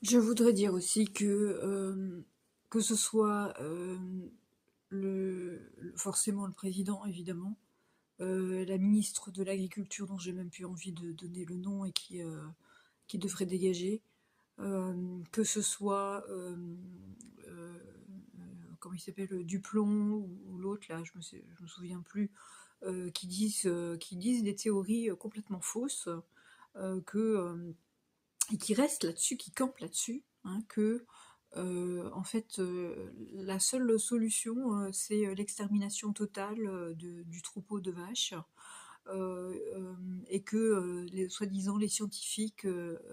Je voudrais dire aussi que ce soit forcément le président, évidemment, la ministre de l'Agriculture, dont j'ai même plus envie de donner le nom et qui devrait dégager, que ce soit, euh, comment il s'appelle, Duplon ou l'autre, là, je me souviens plus, qui disent des théories complètement fausses, et qui restent là-dessus, qui campent là-dessus, hein, que en fait, la seule solution, c'est l'extermination totale du troupeau de vaches, et que soi-disant les scientifiques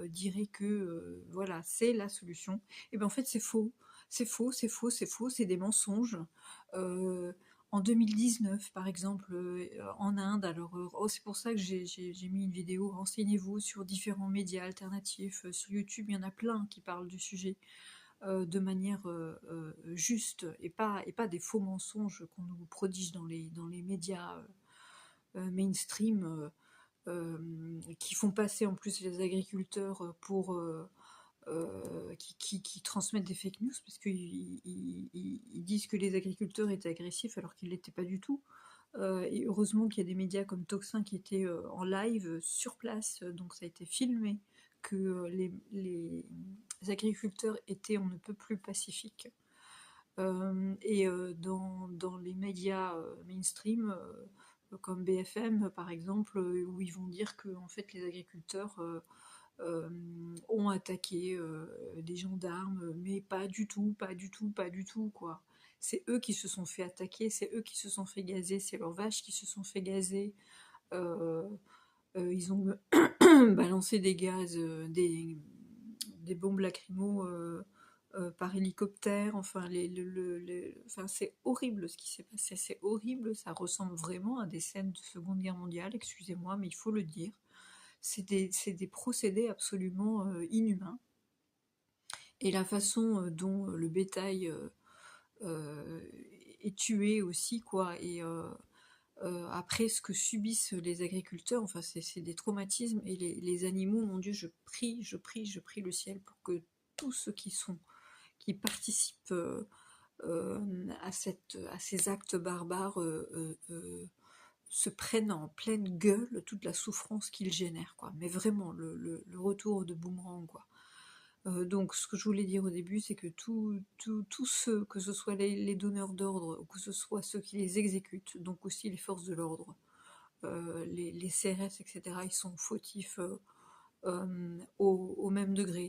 diraient que voilà, c'est la solution. Et bien en fait, c'est faux. C'est faux, c'est faux, c'est faux, c'est des mensonges. Euh, En 2019, par exemple, en Inde, alors c'est pour ça que j'ai mis une vidéo, renseignez-vous sur différents médias alternatifs, sur YouTube, il y en a plein qui parlent du sujet de manière juste et pas des faux mensonges qu'on nous prodige dans les médias mainstream qui font passer en plus les agriculteurs pour qui transmettent des fake news parce qu'ils disent que les agriculteurs étaient agressifs alors qu'ils ne l'étaient pas du tout. Et heureusement qu'il y a des médias comme Toxin qui étaient en live sur place, donc ça a été filmé, que les agriculteurs étaient on ne peut plus pacifiques. Et dans les médias mainstream, comme BFM par exemple, où ils vont dire que en fait les agriculteurs euh, ont attaqué des gendarmes, mais pas du tout, pas du tout, pas du tout, quoi. C'est eux qui se sont fait attaquer, c'est eux qui se sont fait gazer, c'est leurs vaches qui se sont fait gazer. Euh, ils ont balancé des gaz, des bombes lacrymo par hélicoptère. Enfin, enfin, c'est horrible ce qui s'est passé, c'est horrible. Ça ressemble vraiment à des scènes de Seconde Guerre mondiale, excusez-moi, mais il faut le dire. C'est des procédés absolument inhumains. Et la façon dont le bétail euh, est tué aussi, quoi, et après ce que subissent les agriculteurs, enfin c'est des traumatismes, et les animaux, mon Dieu, je prie, je prie, je prie le ciel pour que tous ceux qui participent à ces actes barbares se prennent en pleine gueule toute la souffrance qu'ils génèrent, quoi. Mais vraiment, le retour de boomerang, quoi. Donc, ce que je voulais dire au début, c'est que tous ceux, que ce soit les donneurs d'ordre, ou que ce soit ceux qui les exécutent, donc aussi les forces de l'ordre, les CRS, etc., ils sont fautifs au même degré.